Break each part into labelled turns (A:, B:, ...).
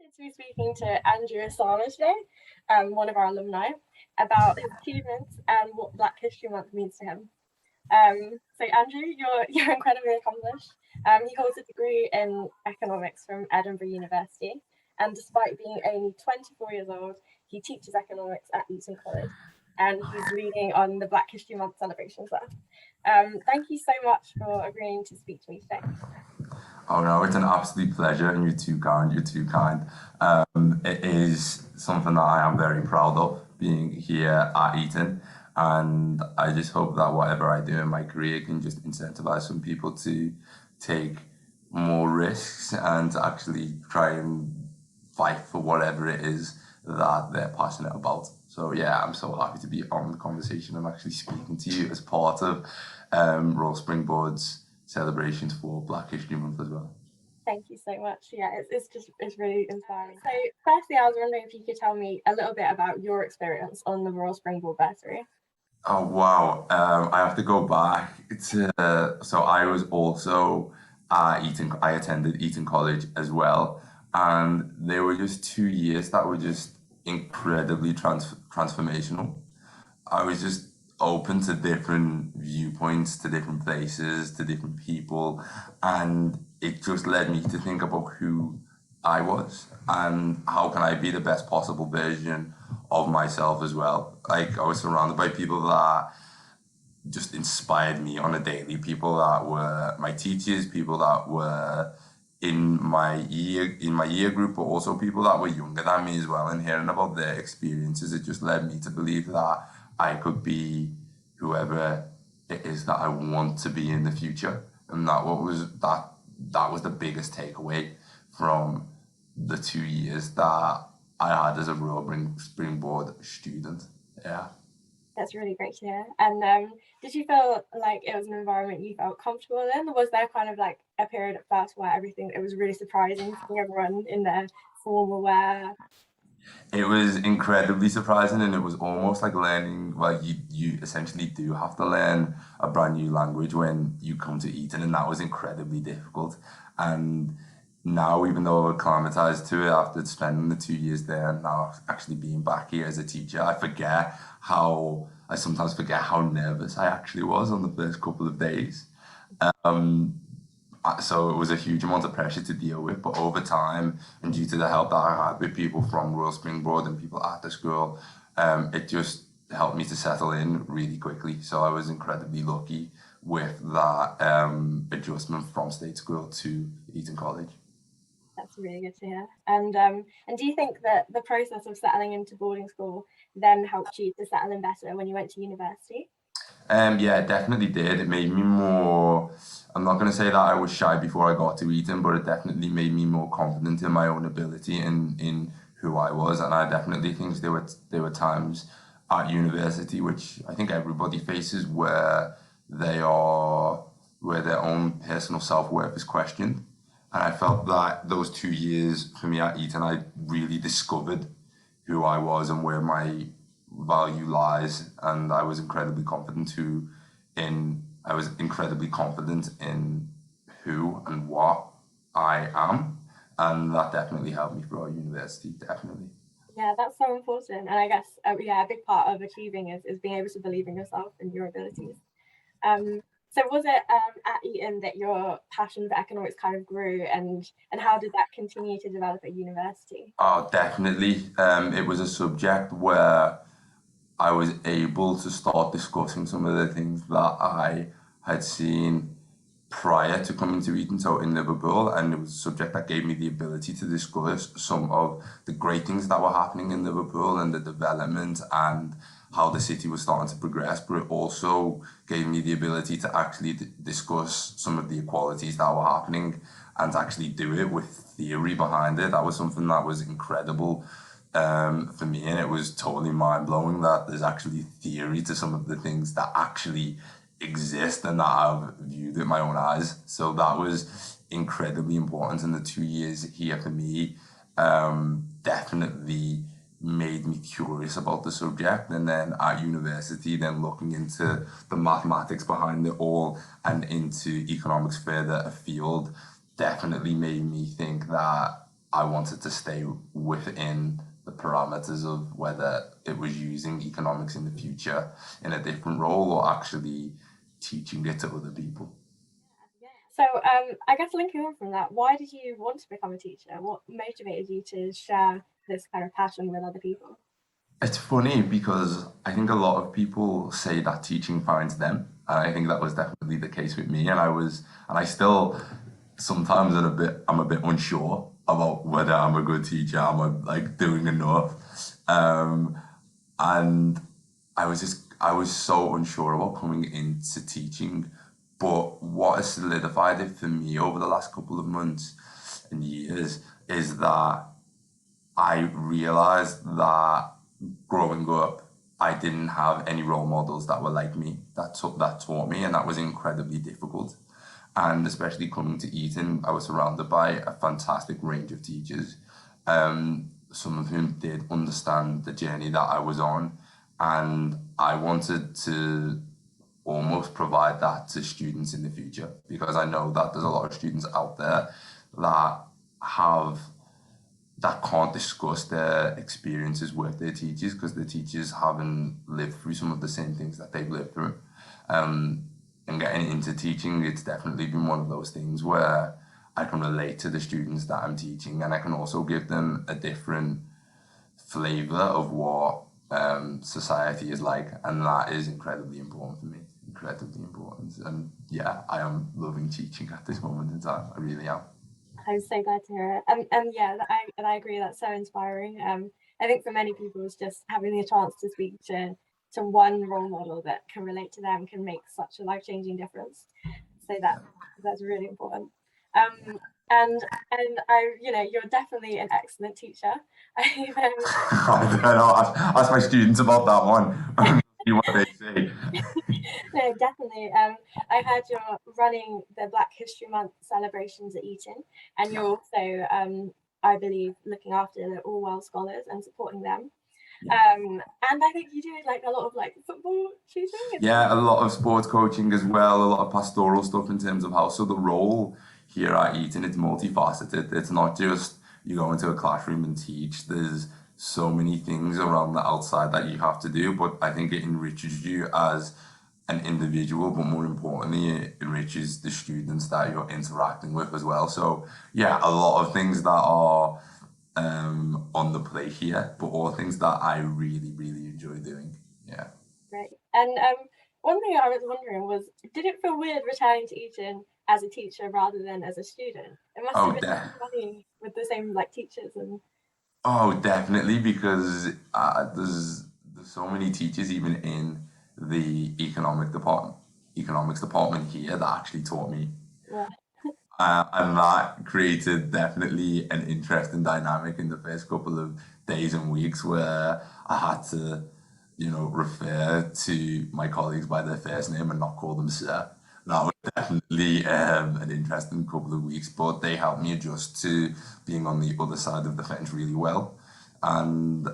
A: delighted to be speaking to Andrew Isama today, one of our alumni, about his achievements and what Black History Month means to him. So Andrew, you're incredibly accomplished. He holds a degree in economics from Edinburgh University, and despite being only 24 years old, he teaches economics at Eton College, and he's leading on the Black History Month celebrations there. Thank you so much for agreeing to speak to me today.
B: Oh no, it's an absolute pleasure, and you're too kind. You're too kind. It is something that I am very proud of being here at Eton, and I just hope that whatever I do in my career can just incentivize some people to take more risks and to actually try and fight for whatever it is that they're passionate about. So yeah, I'm so happy to be on the conversation. I'm actually speaking to you as part of Royal Springboard's celebrations for Black History Month as well.
A: Thank you so much. Yeah, it's really inspiring. So firstly, I was wondering if you could tell me a little bit about your experience on the Royal Springboard Bursary.
B: Oh wow! I have to go back to so I was also at Eton. I attended Eton College as well, and they were just 2 years that were just incredibly transformational. I was just open to different viewpoints, to different places, to different people, and it just led me to think about who I was and how can I be the best possible version of myself as well. Like I was surrounded by people that just inspired me on a daily, people that were my teachers, people that were in my year group, but also people that were younger than me as well, and hearing about their experiences, it just led me to believe that I could be whoever it is that I want to be in the future. And that was the biggest takeaway from the 2 years that I had as a Royal Springboard student. Yeah.
A: That's really great to hear. And did you feel like it was an environment you felt comfortable in? Was there kind of like a period at first where it was really surprising seeing everyone in their formal wear?
B: It was incredibly surprising, and it was almost like learning. Well, you essentially do have to learn a brand new language when you come to Eton, and that was incredibly difficult. And now, even though we're acclimatized to it after spending the 2 years there, and now actually being back here as a teacher, I sometimes forget how nervous I actually was on the first couple of days. So it was a huge amount of pressure to deal with, but over time, and due to the help that I had with people from Royal Springboard and people at the school, it just helped me to settle in really quickly. So I was incredibly lucky with that adjustment from state school to Eton College.
A: That's really good to hear. And do you think that the process of settling into boarding school then helped you to settle in better when you went to university?
B: Yeah, it definitely did. It made me more. I'm not going to say that I was shy before I got to Eton, but it definitely made me more confident in my own ability and in who I was. And I definitely think there were times at university, which I think everybody faces, where their own personal self-worth is questioned. And I felt that those 2 years for me at Eton, I really discovered who I was and where my value lies, and I was incredibly confident in who and what I am, and that definitely helped me throughout university. Definitely.
A: Yeah, that's so important, and I guess a big part of achieving is being able to believe in yourself and your abilities. So was it at Eton that your passion for economics kind of grew, and how did that continue to develop at university?
B: Oh, definitely. It was a subject where I was able to start discussing some of the things that I had seen prior to coming to Eton, so in Liverpool, and it was a subject that gave me the ability to discuss some of the great things that were happening in Liverpool and the development and how the city was starting to progress, but it also gave me the ability to actually discuss some of the equalities that were happening and to actually do it with theory behind it. That was something that was incredible for me, and it was totally mind-blowing that there's actually theory to some of the things that actually exist and that I've viewed with my own eyes. So that was incredibly important, and the 2 years here for me definitely made me curious about the subject. And then at university, then looking into the mathematics behind it all and into economics further afield definitely made me think that I wanted to stay within the parameters of whether it was using economics in the future in a different role or actually teaching it to other people.
A: So I guess linking on from that, why did you want to become a teacher? What motivated you to share this kind of passion with other people?
B: It's funny because I think a lot of people say that teaching finds them, and I think that was definitely the case with me. And I still sometimes I'm a bit unsure about whether I'm a good teacher. Am I like doing enough? Um, and I was so unsure about coming into teaching. But what has solidified it for me over the last couple of months and years is that I realized that growing up, I didn't have any role models that were like me, that taught me, and that was incredibly difficult. And especially coming to Eton, I was surrounded by a fantastic range of teachers, some of whom did understand the journey that I was on, and I wanted to almost provide that to students in the future because I know that there's a lot of students out there that have that can't discuss their experiences with their teachers because the teachers haven't lived through some of the same things that they've lived through. Um, and getting into teaching, it's definitely been one of those things where I can relate to the students that I'm teaching and I can also give them a different flavor of what society is like. And that is incredibly important for me, incredibly important. And yeah, I am loving teaching at this moment in time. I really am.
A: I'm so glad to hear it. And yeah, I agree. That's so inspiring. I think for many people, it's just having the chance to speak to one role model that can relate to them can make such a life-changing difference. So that's really important. Um, and you're definitely an excellent teacher. I've,
B: I don't know. Ask my students about that one. See what they say.
A: no, definitely. I heard you're running the Black History Month celebrations at Eton, and you're also, I believe, looking after the All World Scholars and supporting them. And I think you do like a lot of like football tutoring.
B: Yeah, a lot of sports coaching as well, a lot of pastoral stuff in terms of how. So the role here at Eton, it's multifaceted. It's not just you go into a classroom and teach. There's so many things around the outside that you have to do, but I think it enriches you as an individual, but more importantly, it enriches the students that you're interacting with as well. So yeah, a lot of things that are on the plate here, but all things that I really, really enjoy doing. Yeah.
A: Right. And one thing I was wondering was, did it feel weird returning to Eton as a teacher rather than as a student? It must have
B: Oh,
A: been funny with the same like teachers and
B: oh, definitely, because there's so many teachers even in the economics department here that actually taught me,
A: yeah.
B: and that created definitely an interesting dynamic in the first couple of days and weeks where I had to, refer to my colleagues by their first name and not call them sir. That was definitely an interesting couple of weeks, but they helped me adjust to being on the other side of the fence really well. And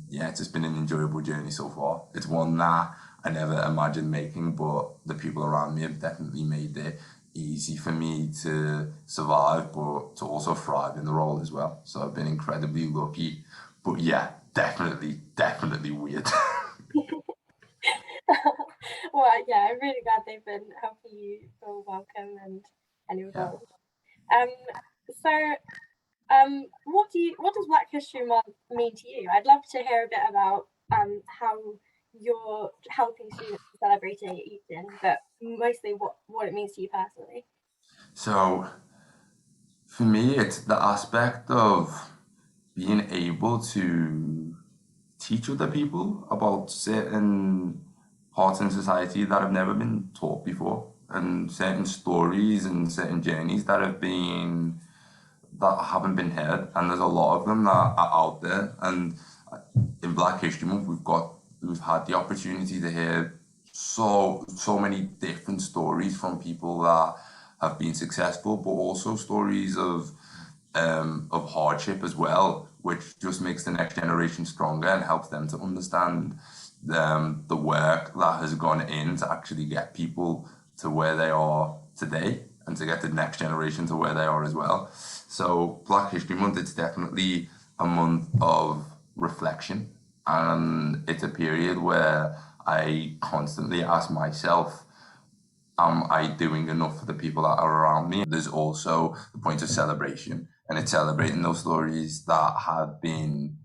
B: yeah, it's just been an enjoyable journey so far. It's one that I never imagined making, but the people around me have definitely made it easy for me to survive, but to also thrive in the role as well. So I've been incredibly lucky. But yeah, definitely weird.
A: Well, yeah, I'm really glad they've been helping you feel welcome and
B: Yeah.
A: involved. Um, so what does Black History Month mean to you? I'd love to hear a bit about how you're helping students celebrating at Eton, but mostly what it means to you personally.
B: So for me, it's the aspect of being able to teach other people about certain parts in society that have never been taught before, and certain stories and certain journeys that haven't been heard, and there's a lot of them that are out there. And in Black History Month, we've had the opportunity to hear so many different stories from people that have been successful, but also stories of hardship as well, which just makes the next generation stronger and helps them to understand the work that has gone in to actually get people to where they are today. and to get the next generation to where they are as well. So Black History Month, it's definitely a month of reflection, and it's a period where I constantly ask myself, am I doing enough for the people that are around me? There's also the point of celebration, and it's celebrating those stories that have been,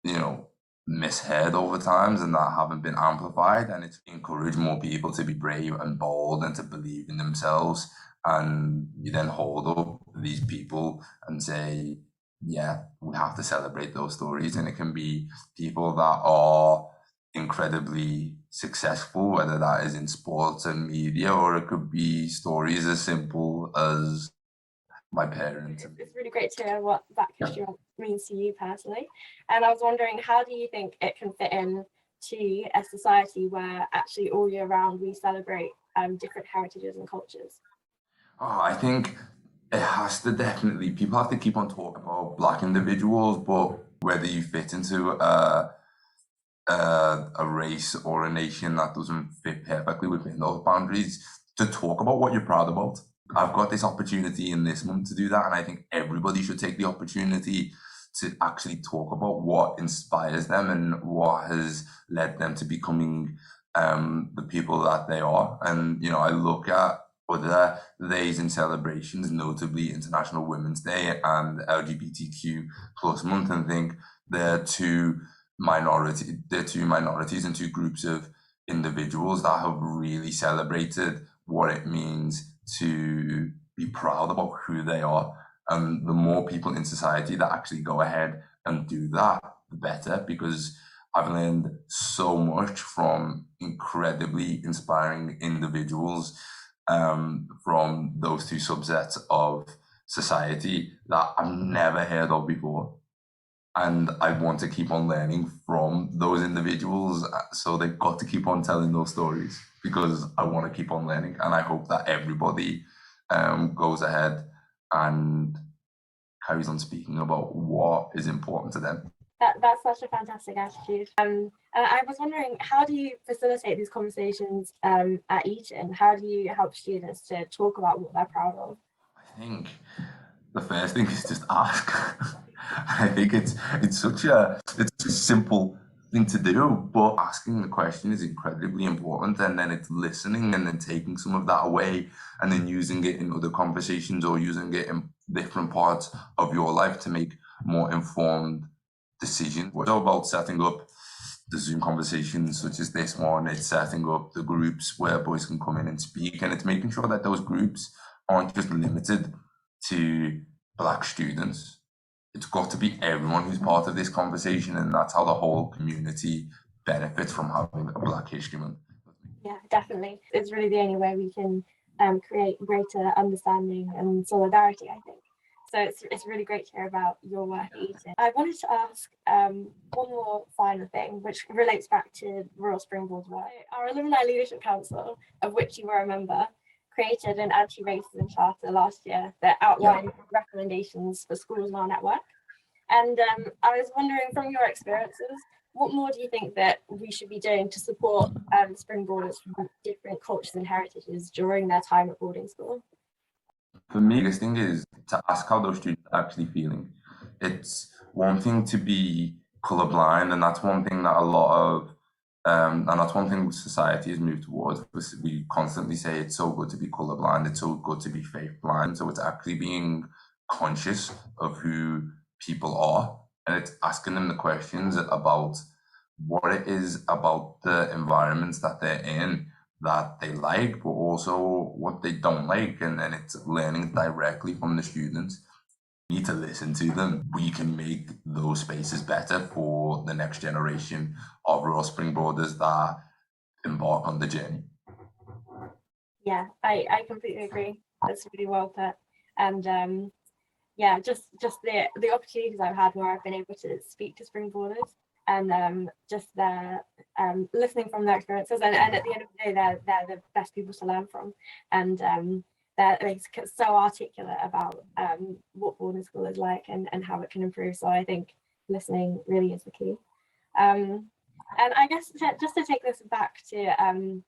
B: you know, misheard over times and that haven't been amplified, and it's encourage more people to be brave and bold and to believe in themselves. And you then hold up these people and say, yeah, we have to celebrate those stories. And it can be people that are incredibly successful, whether that is in sports and media, or it could be stories as simple as my parents.
A: It's really great to hear what Black History Month means to you personally. And I was wondering, how do you think it can fit in to a society where actually all year round we celebrate different heritages and cultures?
B: Oh, I think it has to definitely, people have to keep on talking about Black individuals, but whether you fit into a race or a nation that doesn't fit perfectly within those boundaries, to talk about what you're proud about. I've got this opportunity in this month to do that, and I think everybody should take the opportunity to actually talk about what inspires them and what has led them to becoming the people that they are. And I look at other days and celebrations, notably International Women's Day and LGBTQ plus month, and think they're two minorities and two groups of individuals that have really celebrated what it means to be proud about who they are. And the more people in society that actually go ahead and do that, the better, because I've learned so much from incredibly inspiring individuals from those two subsets of society that I've never heard of before. And I want to keep on learning from those individuals. So they've got to keep on telling those stories, because I want to keep on learning. And I hope that everybody goes ahead and carries on speaking about what is important to them.
A: That's such a fantastic attitude. And I was wondering, how do you facilitate these conversations at Eton? How do you help students to talk about what they're proud of?
B: I think the first thing is just ask. I think it's such a simple thing to do, but asking the question is incredibly important. And then it's listening and then taking some of that away and then using it in other conversations or using it in different parts of your life to make more informed decisions. It's all about setting up the Zoom conversations such as this one. It's setting up the groups where boys can come in and speak, and it's making sure that those groups aren't just limited to Black students. It's got to be everyone who's part of this conversation, and that's how the whole community benefits from having a Black History Month.
A: Yeah, definitely. It's really the only way we can create greater understanding and solidarity, I think. So it's really great to hear about your work at Eton. I wanted to ask one more final thing, which relates back to Royal Springboard's work. Our Alumni Leadership Council, of which you were a member, created an anti-racism charter last year that outlined recommendations for schools in our network. And I was wondering, from your experiences, what more do you think that we should be doing to support springboarders from different cultures and heritages during their time at boarding school?
B: For me, the biggest thing is to ask how those students are actually feeling. It's one thing to be colorblind, and that's one thing that and that's one thing society has moved towards. We constantly say it's so good to be colorblind, it's so good to be faith blind. So it's actually being conscious of who people are, and it's asking them the questions about what it is about the environments that they're in that they like, but also what they don't like. And then it's learning directly from the students. We need to listen to them. We can make those spaces better for the next generation of Royal Springboarders that embark on the journey.
A: Yeah, I completely agree. That's really well put. And yeah, just the opportunities I've had where I've been able to speak to springboarders and just their listening from their experiences, and at the end of the day, they're the best people to learn from, and they're so articulate about what boarding school is like and how it can improve. So I think listening really is the key. And I guess just to take this back to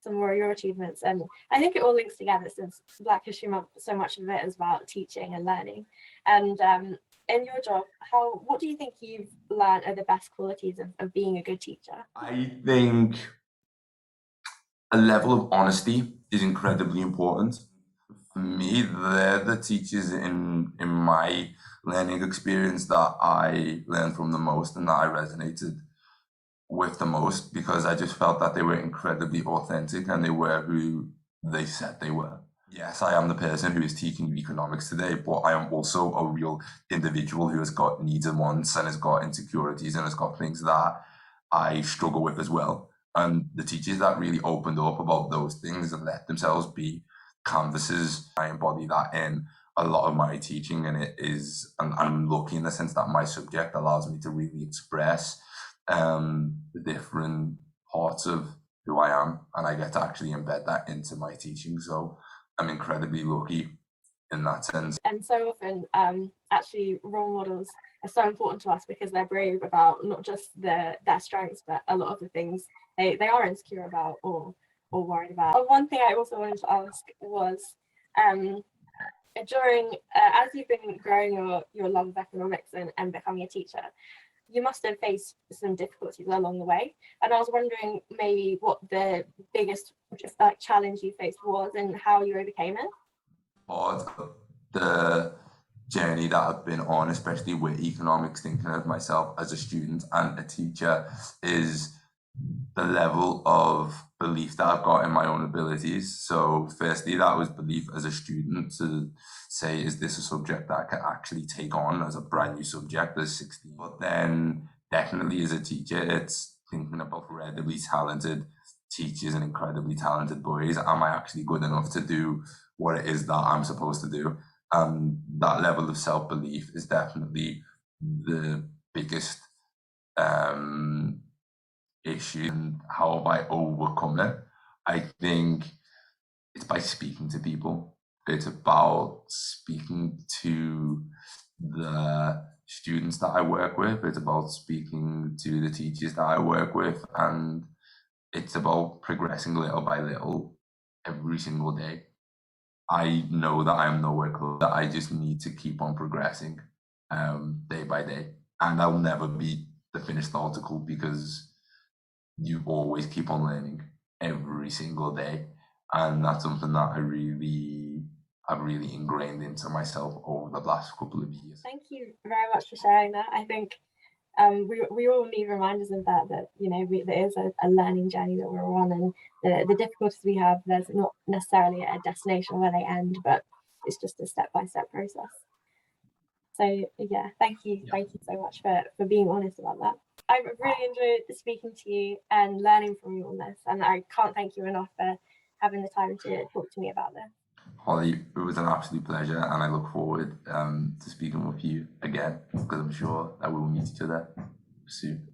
A: some more of your achievements. And I think it all links together, since Black History Month, so much of it is about teaching and learning. And in your job, what do you think you've learned are the best qualities of being a good teacher?
B: I think a level of honesty is incredibly important. For me, they're the teachers in my learning experience that I learned from the most and that I resonated with the most, because I just felt that they were incredibly authentic and they were who they said they were. Yes, I am the person who is teaching economics today, but I am also a real individual who has got needs and wants and has got insecurities and has got things that I struggle with as well. And the teachers that really opened up about those things and let themselves be canvases, I embody that in a lot of my teaching, and I'm lucky in the sense that my subject allows me to really express the different parts of who I am, and I get to actually embed that into my teaching. So I'm incredibly lucky in that sense.
A: And so often, actually, role models are so important to us because they're brave about not just their strengths, but a lot of the things they are insecure about or worried about. One thing I also wanted to ask was, during as you've been growing your love of economics and becoming a teacher, you must have faced some difficulties along the way. And I was wondering maybe what the biggest challenge you faced was and how you overcame it.
B: Part of the journey that I've been on, especially with economics, thinking of myself as a student and a teacher, is the level of belief that I've got in my own abilities. So firstly, that was belief as a student to say, is this a subject that I can actually take on as a brand new subject as 16? But then definitely as a teacher, it's thinking about incredibly talented teachers and incredibly talented boys. Am I actually good enough to do what it is that I'm supposed to do? That level of self-belief is definitely the biggest issue. And how have I overcome it? I think it's by speaking to people. It's about speaking to the students that I work with. It's about speaking to the teachers that I work with. And it's about progressing little by little every single day. I know that I'm nowhere close, that I just need to keep on progressing day by day. And I'll never be the finished article, because you always keep on learning every single day. And that's something that I've really ingrained into myself over the last couple of years.
A: Thank you very much for sharing that. I think we all need reminders of that there is a learning journey that we're on, and the difficulties we have, there's not necessarily a destination where they end, but it's just a step-by-step process. So yeah, thank you so much for being honest about that. I've really enjoyed speaking to you and learning from you on this, and I can't thank you enough for having the time to talk to me about this.
B: Holly, it was an absolute pleasure, and I look forward to speaking with you again, because I'm sure that we will meet each other soon.